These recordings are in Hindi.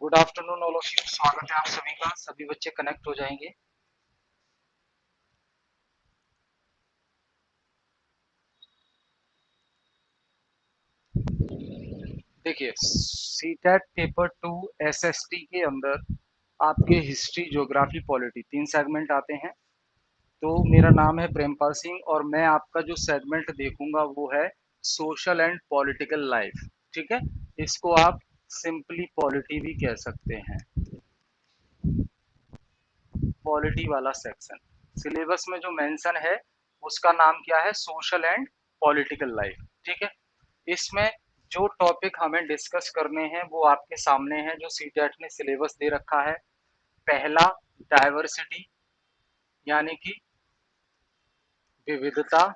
Good afternoon all of you. स्वागत है आप सभी का। सभी बच्चे कनेक्ट हो जाएंगे। देखिए, सीटेट पेपर 2 एसएसटी के अंदर आपके हिस्ट्री, ज्योग्राफी, पॉलिटी 3 सेगमेंट आते हैं। तो मेरा नाम है प्रेमपाल सिंह और मैं आपका जो सेगमेंट देखूंगा वो है सोशल एंड पॉलिटिकल लाइफ। ठीक है, इसको आप सिंपली पॉलिटी भी कह सकते हैं। पॉलिटी वाला सेक्शन सिलेबस में जो मेंशन है उसका नाम क्या है? Social and political life. ठीक है, इसमें जो टॉपिक हमें डिस्कस करने हैं वो आपके सामने है, जो सीटेट ने सिलेबस दे रखा है। पहला, डाइवर्सिटी यानी कि विविधता।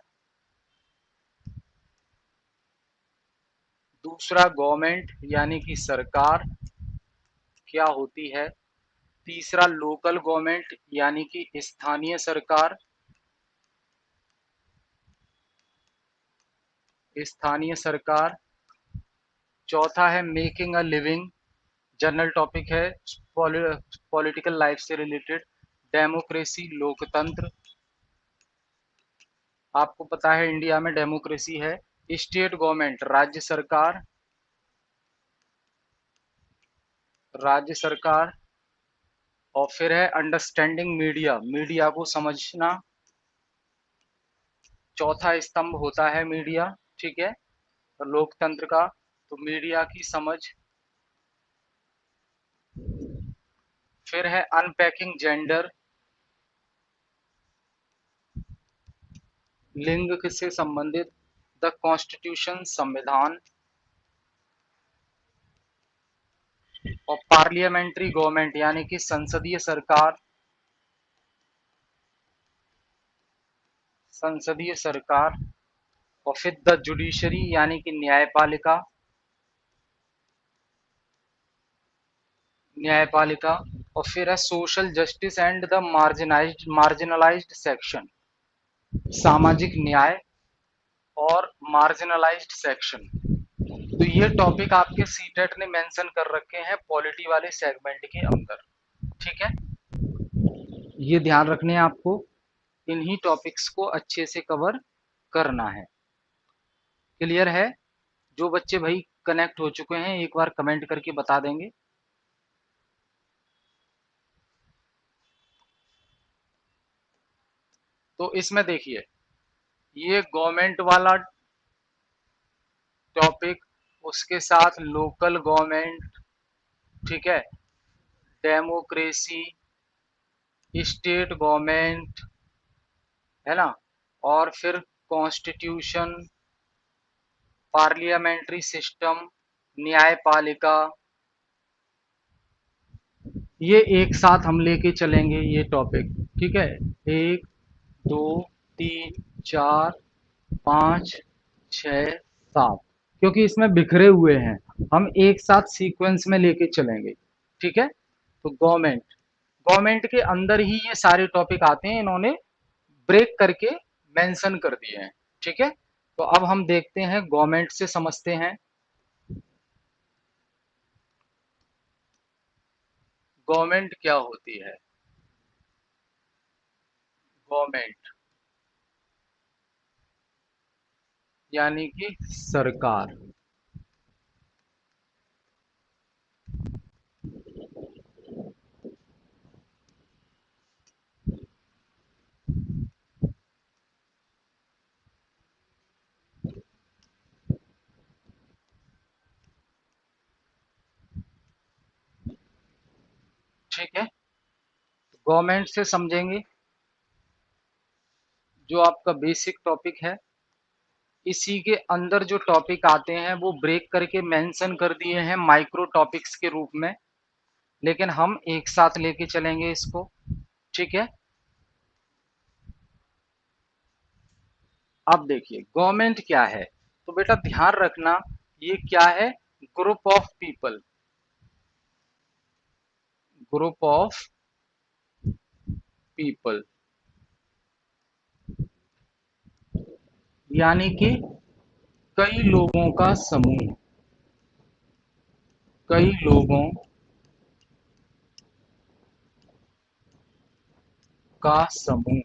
दूसरा, गवर्नमेंट यानी कि सरकार क्या होती है। तीसरा, लोकल गवर्नमेंट यानी कि स्थानीय सरकार। स्थानीय सरकार। चौथा है making a living, general topic है पॉलिटिकल लाइफ से रिलेटेड। डेमोक्रेसी, लोकतंत्र, आपको पता है इंडिया में डेमोक्रेसी है। स्टेट गवर्नमेंट, राज्य सरकार। राज्य सरकार। और फिर है अंडरस्टैंडिंग मीडिया, मीडिया को समझना। चौथा स्तंभ होता है मीडिया। ठीक है, तो लोकतंत्र का, तो मीडिया की समझ। फिर है अनपैकिंग जेंडर, लिंग से संबंधित। द कॉन्स्टिट्यूशन, संविधान। और पार्लियामेंट्री गवर्नमेंट यानी कि संसदीय सरकार। संसदीय सरकार। और फिर द जुडिशरी यानी कि न्यायपालिका। न्यायपालिका। और फिर है social justice and the marginalised section, सामाजिक न्याय और मार्जिनलाइज्ड सेक्शन। तो ये टॉपिक आपके सीटेट ने मेंशन कर रखे हैं पॉलिटी वाले सेगमेंट के अंदर। ठीक है, ये ध्यान रखने हैं आपको, इन्हीं टॉपिक्स को अच्छे से कवर करना है। क्लियर है? जो बच्चे भाई कनेक्ट हो चुके हैं एक बार कमेंट करके बता देंगे। तो इसमें देखिए, ये गवर्नमेंट वाला टॉपिक, उसके साथ लोकल गवर्नमेंट, ठीक है, डेमोक्रेसी, स्टेट गवर्नमेंट, है ना, और फिर कॉन्स्टिट्यूशन, पार्लियामेंट्री सिस्टम, न्यायपालिका, ये एक साथ हम लेके चलेंगे ये टॉपिक। ठीक है, एक, दो, तीन, चार, पाँच, छ, सात, क्योंकि इसमें बिखरे हुए हैं, हम एक साथ सीक्वेंस में लेके चलेंगे। ठीक है, तो गवर्नमेंट, गवर्नमेंट के अंदर ही ये सारे टॉपिक आते हैं, इन्होंने ब्रेक करके मेंशन कर दिए हैं। ठीक है, तो अब हम देखते हैं गवर्नमेंट से समझते हैं। गवर्नमेंट क्या होती है? गवर्नमेंट यानी कि सरकार। ठीक है, गवर्नमेंट से समझेंगे जो आपका बेसिक टॉपिक है। इसी के अंदर जो टॉपिक आते हैं वो ब्रेक करके मेंशन कर दिए हैं माइक्रो टॉपिक्स के रूप में, लेकिन हम एक साथ लेके चलेंगे इसको। ठीक है, अब देखिए गवर्नमेंट क्या है, तो बेटा ध्यान रखना, ये क्या है? Group of people. Group of people यानी कि कई लोगों का समूह। कई लोगों का समूह,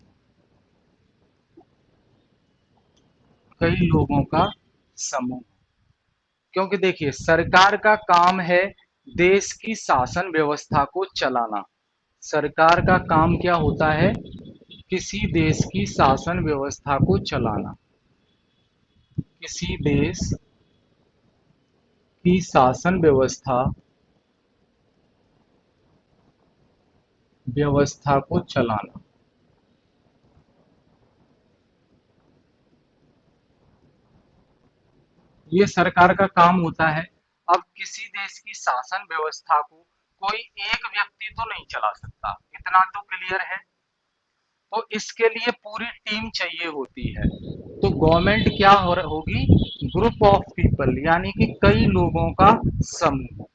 कई लोगों का समूह। क्योंकि देखिए सरकार का काम है देश की शासन व्यवस्था को चलाना। सरकार का काम क्या होता है? किसी देश की शासन व्यवस्था को चलाना, किसी देश की शासन व्यवस्था को चलाना। ये सरकार का काम होता है। अब किसी देश की शासन व्यवस्था को कोई एक व्यक्ति तो नहीं चला सकता, इतना तो क्लियर है। तो इसके लिए पूरी टीम चाहिए होती है। तो गवर्नमेंट क्या होगी? ग्रुप ऑफ पीपल, यानी कि कई लोगों का समूह।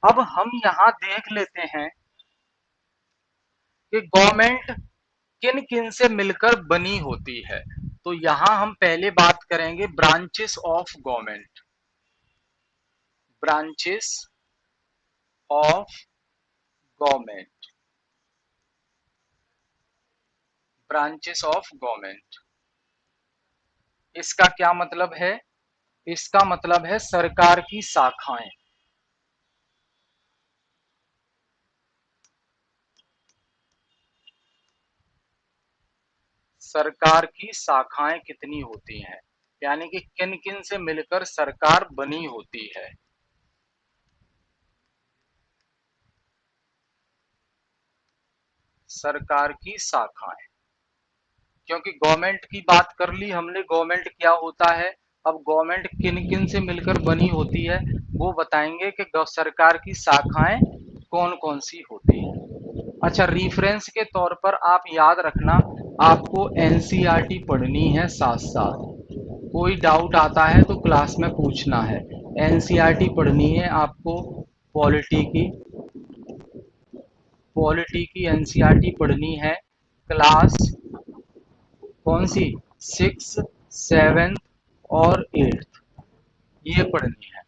अब हम यहाँ देख लेते हैं कि गवर्नमेंट किन किन से मिलकर बनी होती है। तो यहाँ हम पहले बात करेंगे branches of government. Branches of government, branches of government. इसका क्या मतलब है? इसका मतलब है सरकार की शाखाएं। सरकार की शाखाएं कितनी होती हैं, यानी कि किन किन से मिलकर सरकार बनी होती है। सरकार की शाखाएं, क्योंकि गवर्नमेंट की बात कर ली हमने, गवर्नमेंट क्या होता है। अब गवर्नमेंट किन किन से मिलकर बनी होती है वो बताएंगे कि सरकार की शाखाएं कौन कौन सी होती हैं। अच्छा, रेफरेंस के तौर पर आप याद रखना, आपको एनसीईआरटी पढ़नी है साथ साथ। कोई डाउट आता है तो क्लास में पूछना है। एनसीईआरटी पढ़नी है आपको। पॉलिटी की पॉलिटी की एनसीईआरटी पढ़नी है। क्लास कौन सी? 6, 7 और 8, ये पढ़नी है।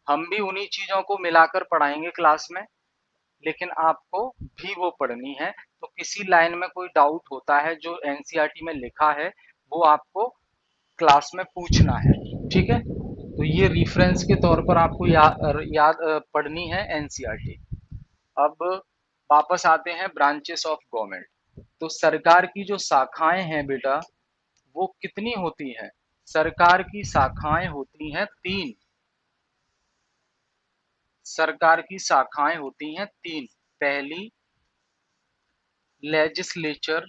हम भी उन्हीं चीजों को मिलाकर पढ़ाएंगे क्लास में, लेकिन आपको भी वो पढ़नी है। तो किसी लाइन में कोई डाउट होता है जो एनसीईआरटी में लिखा है, वो आपको क्लास में पूछना है। ठीक है, तो ये रेफरेंस के तौर पर आपको याद पढ़नी है एनसीईआरटी। अब वापस आते हैं ब्रांचेस ऑफ गवर्नमेंट। तो सरकार की जो शाखाएं हैं बेटा, वो कितनी होती हैं? सरकार की शाखाएं होती हैं 3। सरकार की शाखाएं होती हैं 3। पहली लेजिस्लेचर,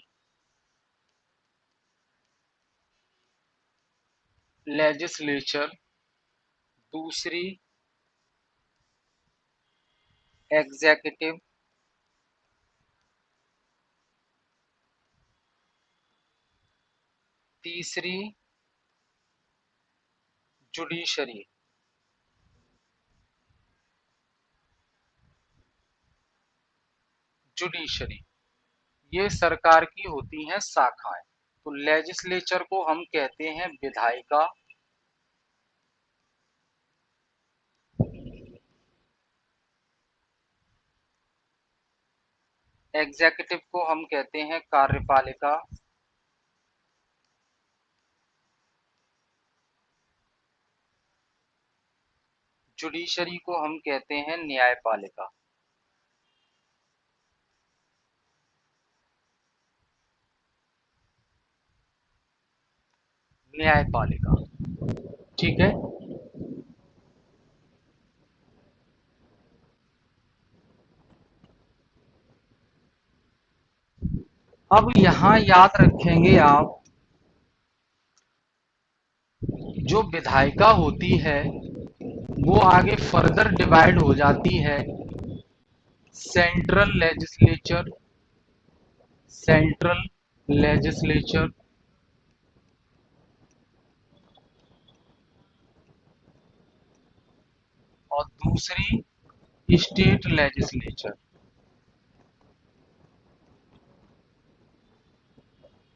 लेजिस्लेचर। दूसरी एग्जीक्यूटिव। तीसरी जुडिशरी। जुडिशरी, ये सरकार की होती हैं शाखाएं। तो लेजिस्लेचर को हम कहते हैं विधायिका। एग्जीक्यूटिव को हम कहते हैं कार्यपालिका। जुडिशरी को हम कहते हैं न्यायपालिका। न्यायपालिका, ठीक है। अब यहाँ याद रखेंगे आप, जो विधायिका होती है वो आगे फर्दर डिवाइड हो जाती है सेंट्रल लेजिस्लेचर, सेंट्रल लेजिस्लेचर और दूसरी स्टेट लेजिस्लेचर।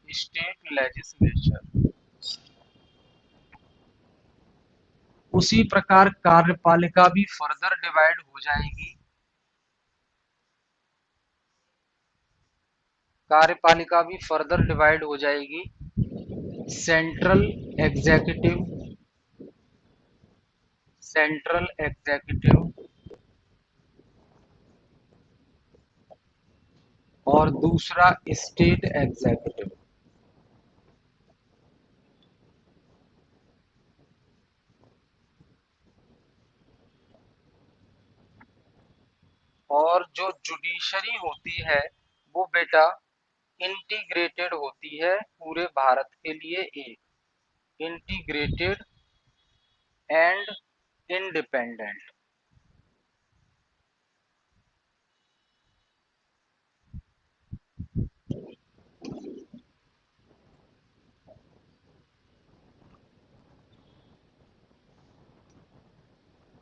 State legislature. उसी प्रकार कार्यपालिका भी फर्दर डिवाइड हो जाएगी कार्यपालिका भी फर्दर डिवाइड हो जाएगी सेंट्रल एग्जीक्यूटिव, सेंट्रल एग्जीक्यूटिव और दूसरा स्टेट एग्जीक्यूटिव। और जो जुडिशरी होती है वो बेटा इंटीग्रेटेड होती है पूरे भारत के लिए एक, इंटीग्रेटेड एंड इंडिपेंडेंट।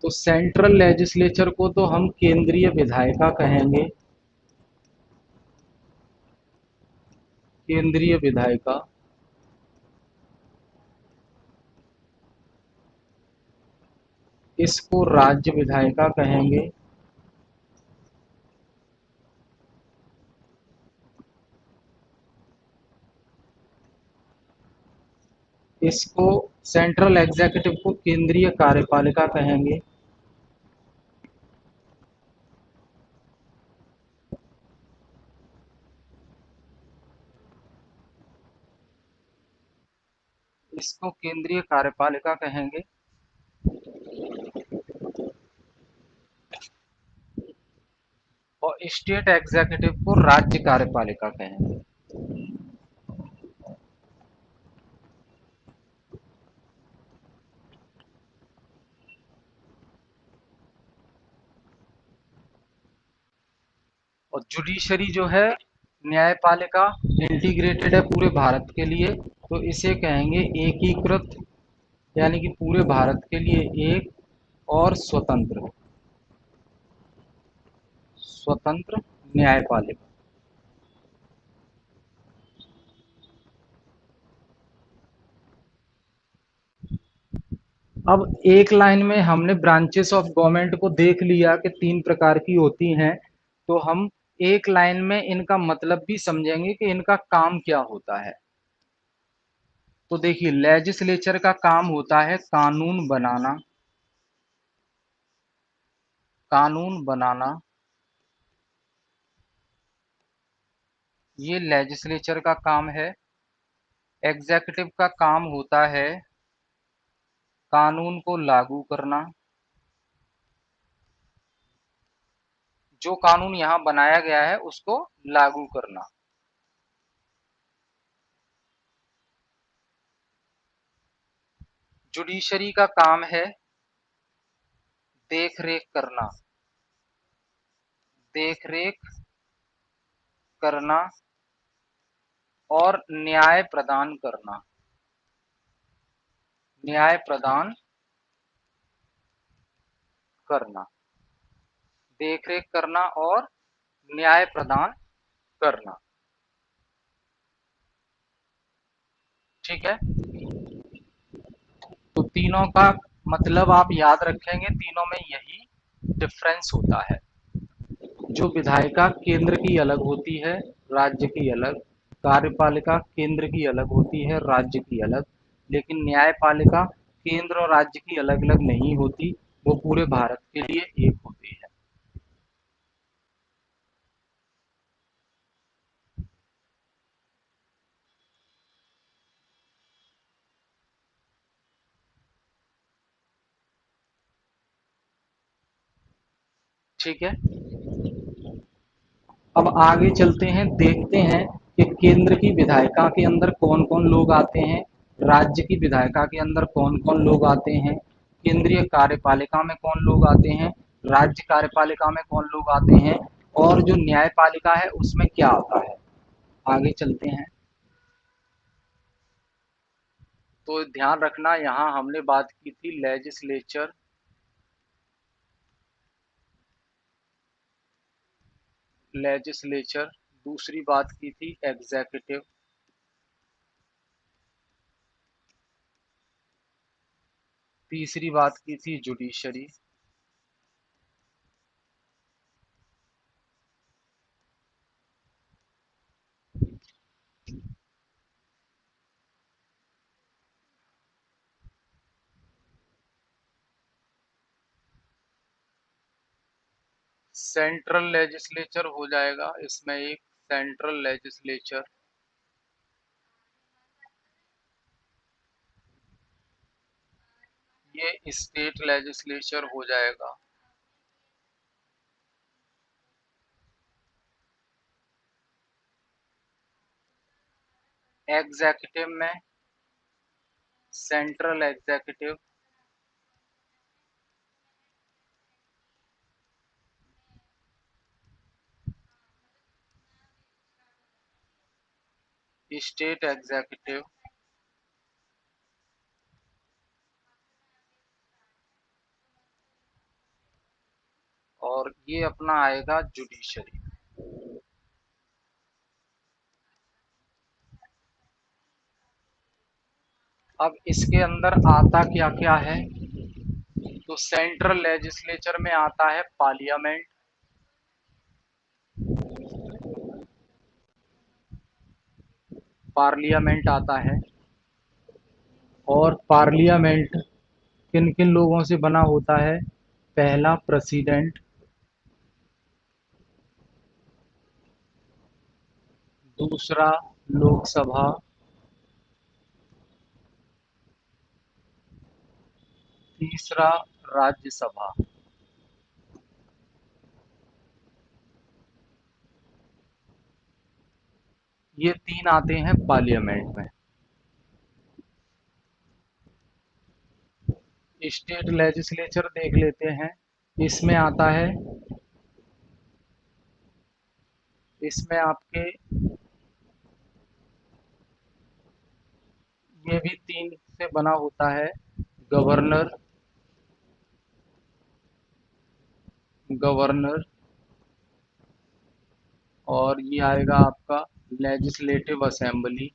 तो सेंट्रल लेजिस्लेचर को तो हम केंद्रीय विधायिका कहेंगे, केंद्रीय विधायिका। इसको राज्य विधायिका कहेंगे। इसको सेंट्रल एग्जीक्यूटिव को केंद्रीय कार्यपालिका कहेंगे। इसको केंद्रीय कार्यपालिका कहेंगे। और स्टेट एग्जीक्यूटिव को राज्य कार्यपालिका कहेंगे। और जुडिशरी जो है न्यायपालिका इंटीग्रेटेड है पूरे भारत के लिए, तो इसे कहेंगे एकीकृत, यानी कि पूरे भारत के लिए एक और स्वतंत्र, स्वतंत्र न्यायपालिका। अब एक लाइन में हमने ब्रांचेस ऑफ गवर्नमेंट को देख लिया कि तीन प्रकार की होती हैं, तो हम एक लाइन में इनका मतलब भी समझेंगे कि इनका काम क्या होता है। तो देखिए लेजिस्लेचर का काम होता है कानून बनाना, कानून बनाना, ये लेजिस्लेचर का काम है। एग्जीक्यूटिव का काम होता है कानून को लागू करना, जो कानून यहाँ बनाया गया है उसको लागू करना। जुडिशरी का काम है देख रेख करना, देख रेख करना और न्याय प्रदान करना, न्याय प्रदान करना, देख रेख करना और न्याय प्रदान करना। ठीक है, तो तीनों का मतलब आप याद रखेंगे, तीनों में यही डिफरेंस होता है। जो विधायिका केंद्र की अलग होती है, राज्य की अलग, कार्यपालिका केंद्र की अलग होती है, राज्य की अलग, लेकिन न्यायपालिका केंद्र और राज्य की अलग अलग नहीं होती, वो पूरे भारत के लिए एक होती है। ठीक है, अब आगे चलते हैं, देखते हैं कि केंद्र की विधायिका के अंदर कौन कौन लोग आते हैं, राज्य की विधायिका के अंदर कौन कौन लोग आते हैं, केंद्रीय कार्यपालिका में कौन लोग आते हैं, राज्य कार्यपालिका में कौन लोग आते हैं, और जो न्यायपालिका है उसमें क्या आता है। आगे चलते हैं। तो ध्यान रखना, यहाँ हमने बात की थी लेजिस्लेचर, लेजिस्लेचर, दूसरी बात की थी एग्जीक्यूटिव, तीसरी बात की थी जुडिशरी, सेंट्रल लेजिस्लेचर हो जाएगा इसमें एक सेंट्रल लेजिस्लेचर। ये स्टेट लेजिस्लेचर हो जाएगा। एग्जीक्यूटिव में सेंट्रल एग्जीक्यूटिव, स्टेट एग्जीक्यूटिव, और ये अपना आएगा जुडिशरी। अब इसके अंदर आता क्या क्या है, तो सेंट्रल लेजिस्लेचर में आता है पार्लियामेंट, पार्लियामेंट आता है। और पार्लियामेंट किन किन लोगों से बना होता है, पहला प्रेसिडेंट, दूसरा लोकसभा, तीसरा राज्यसभा। ये तीन आते हैं पार्लियामेंट में। स्टेट लेजिस्लेचर देख लेते हैं। इसमें आता है, इसमें आपके ये भी तीन से बना होता है, गवर्नर, गवर्नर, और ये आएगा आपका लेजिस्लेटिव असेंबली,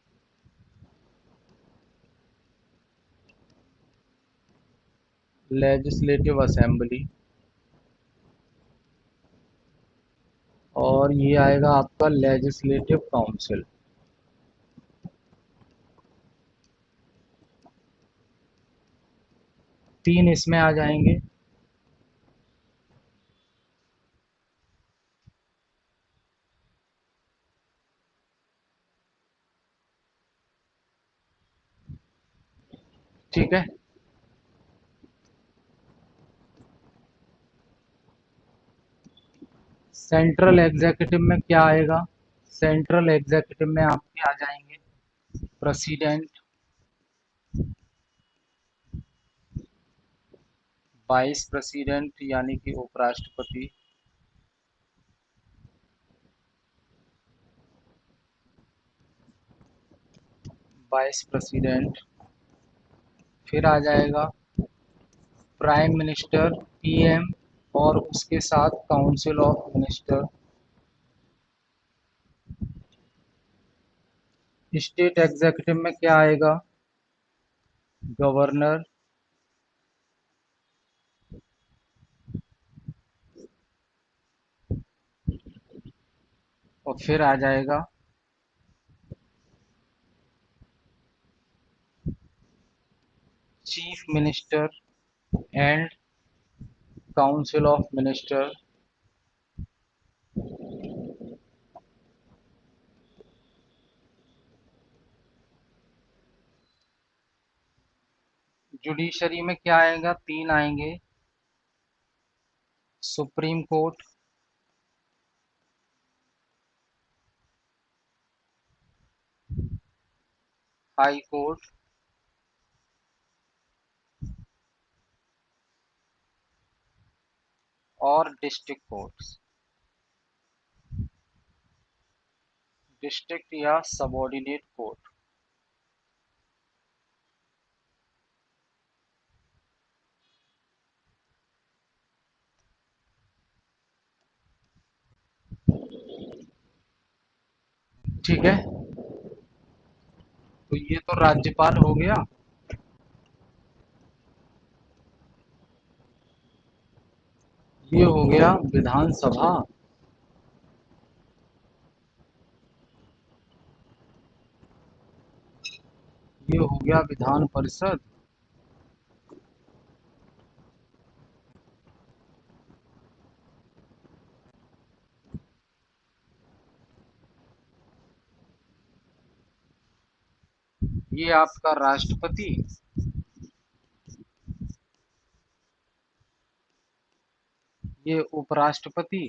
लेजिस्लेटिव असेंबली, और ये आएगा आपका लेजिस्लेटिव काउंसिल। तीन इसमें आ जाएंगे। ठीक है। सेंट्रल एग्जीक्यूटिव में क्या आएगा, सेंट्रल एग्जीक्यूटिव में आपके आ जाएंगे प्रेसिडेंट, वाइस प्रेसिडेंट यानी कि उपराष्ट्रपति, वाइस प्रेसिडेंट, फिर आ जाएगा प्राइम मिनिस्टर, पीएम, और उसके साथ council of minister. State executive में क्या आएगा, गवर्नर, और फिर आ जाएगा chief minister and council of minister. Judiciary में क्या आएगा, तीन आएंगे, सुप्रीम कोर्ट, हाई कोर्ट, और डिस्ट्रिक्ट कोर्ट्स, डिस्ट्रिक्ट या सबऑर्डिनेट कोर्ट। ठीक है, तो ये तो राज्यपाल हो गया। ये हो गया विधानसभा, ये हो गया विधान परिषद, ये आपका राष्ट्रपति, ये उपराष्ट्रपति,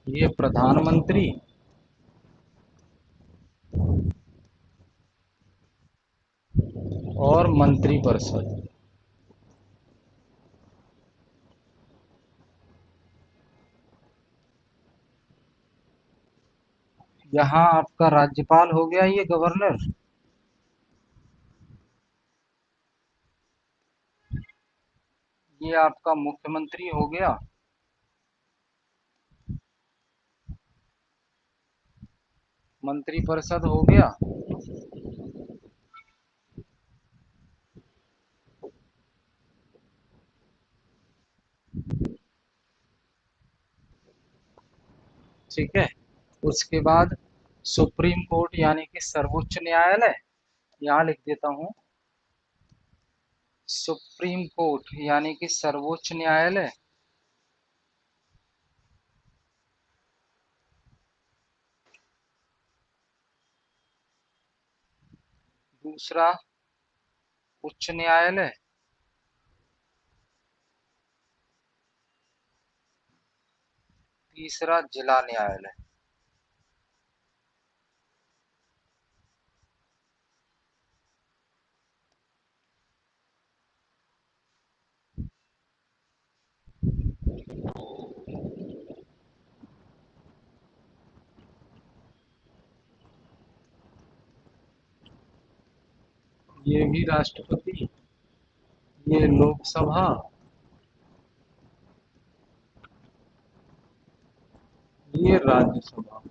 ये प्रधानमंत्री, और मंत्रिपरिषद। यहाँ आपका राज्यपाल हो गया, ये गवर्नर, ये आपका मुख्यमंत्री हो गया, मंत्रिपरिषद हो गया, ठीक है। उसके बाद सुप्रीम कोर्ट यानी कि सर्वोच्च न्यायालय, यहाँ लिख देता हूँ, सुप्रीम कोर्ट यानी कि सर्वोच्च न्यायालय। दूसरा उच्च न्यायालय। तीसरा जिला न्यायालय। ये भी राष्ट्रपति, ये लोकसभा, ये राज्यसभा।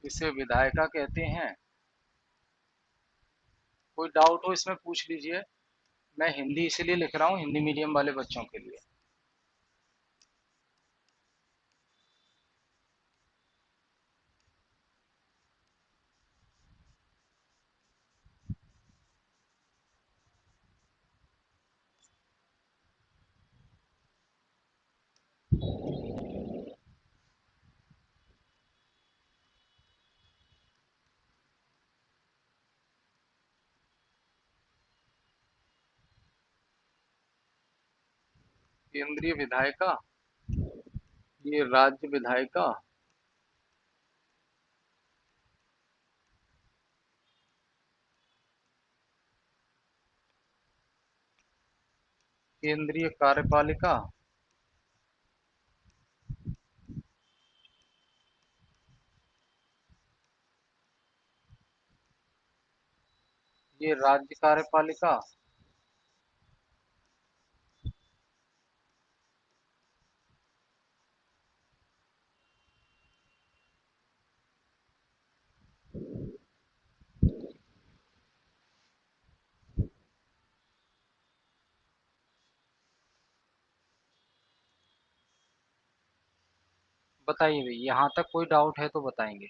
इसे विधायिका कहते हैं। कोई डाउट हो इसमें पूछ लीजिए। मैं हिंदी इसलिए लिख रहा हूँ, हिंदी मीडियम वाले बच्चों के लिए। केंद्रीय विधायिका, ये राज्य विधायिका, केंद्रीय कार्यपालिका, ये राज्य कार्यपालिका, बताइए भाई, यहाँ तक कोई डाउट है तो बताएंगे।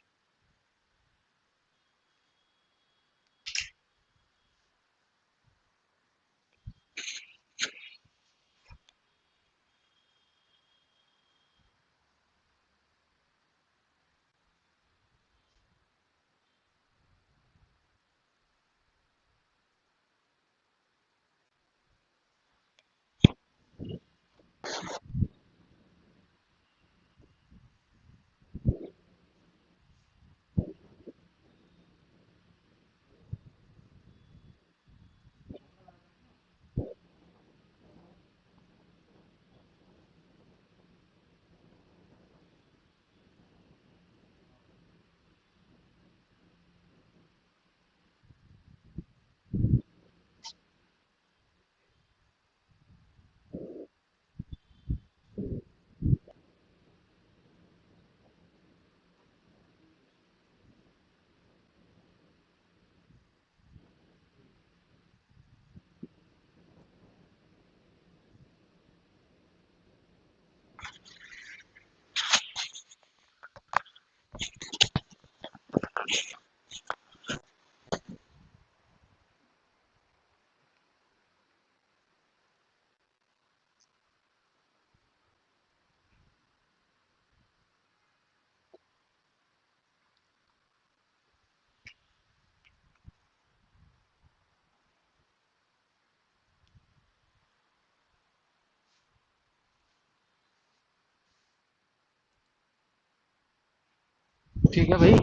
ठीक है भाई,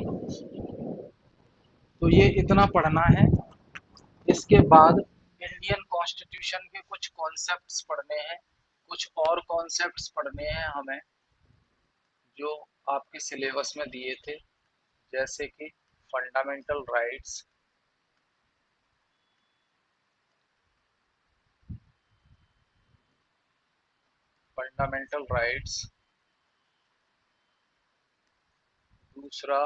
तो ये इतना पढ़ना है। इसके बाद इंडियन कॉन्स्टिट्यूशन के कुछ कॉन्सेप्ट्स पढ़ने हैं, कुछ और कॉन्सेप्ट्स पढ़ने हैं हमें जो आपके सिलेबस में दिए थे, जैसे कि फंडामेंटल राइट्स, फंडामेंटल राइट्स, दूसरा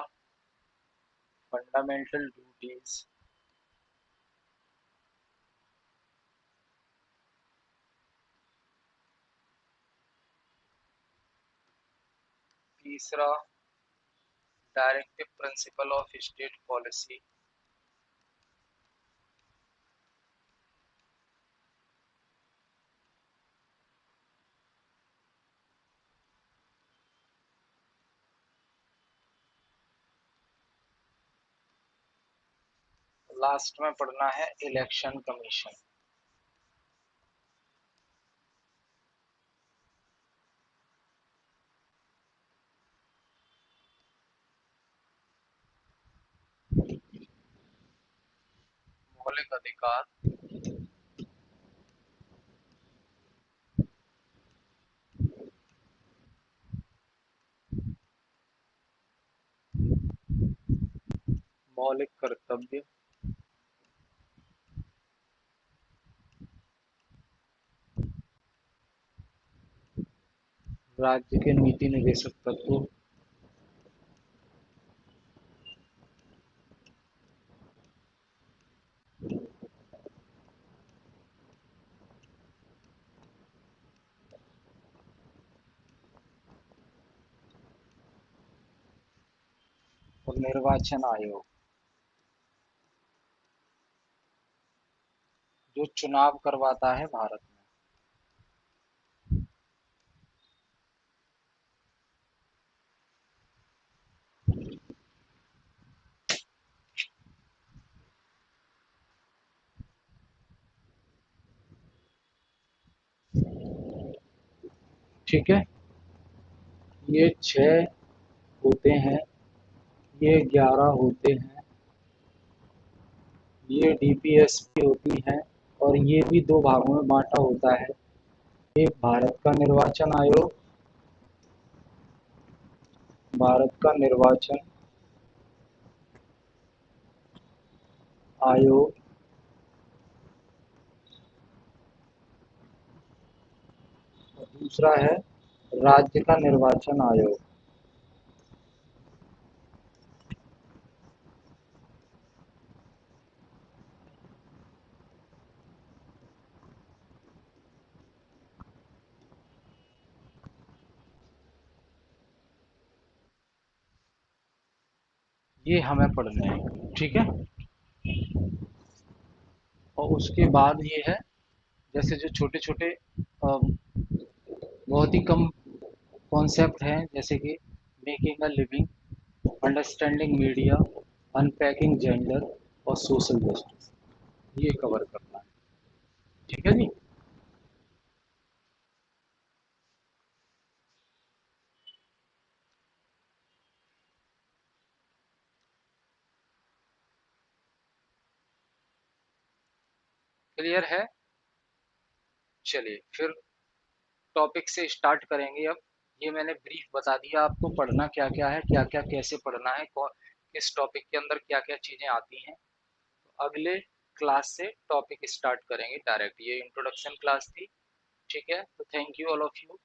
फंडामेंटल ड्यूटीज, तीसरा directive principle of state policy, last में पढ़ना है इलेक्शन कमीशन। मौलिक अधिकार, मौलिक कर्तव्य, राज्य के नीति निदेशक तत्व, और निर्वाचन आयोग जो चुनाव करवाता है भारत में। ठीक है, ये 6 होते हैं, ये 11 होते हैं, ये डीपीएसपी होती हैं, और ये भी 2 भागों में बांटा होता है। एक भारत का निर्वाचन आयोग, भारत का निर्वाचन आयोग, और दूसरा है राज्य का निर्वाचन आयोग। ये हमें पढ़ने हैं, ठीक है। और उसके बाद ये है, जैसे जो छोटे छोटे बहुत ही कम कॉन्सेप्ट हैं, जैसे कि making a living, understanding media, unpacking gender और सोशल जस्टिस, ये कवर करना है, ठीक है जी। क्लियर है। चलिए फिर टॉपिक से स्टार्ट करेंगे अब। ये मैंने ब्रीफ बता दिया आपको, पढ़ना क्या क्या है, क्या क्या कैसे पढ़ना है, किस टॉपिक के अंदर क्या क्या चीज़ें आती हैं। तो अगले क्लास से टॉपिक स्टार्ट करेंगे डायरेक्ट, ये इंट्रोडक्शन क्लास थी, ठीक है। तो thank you all of you.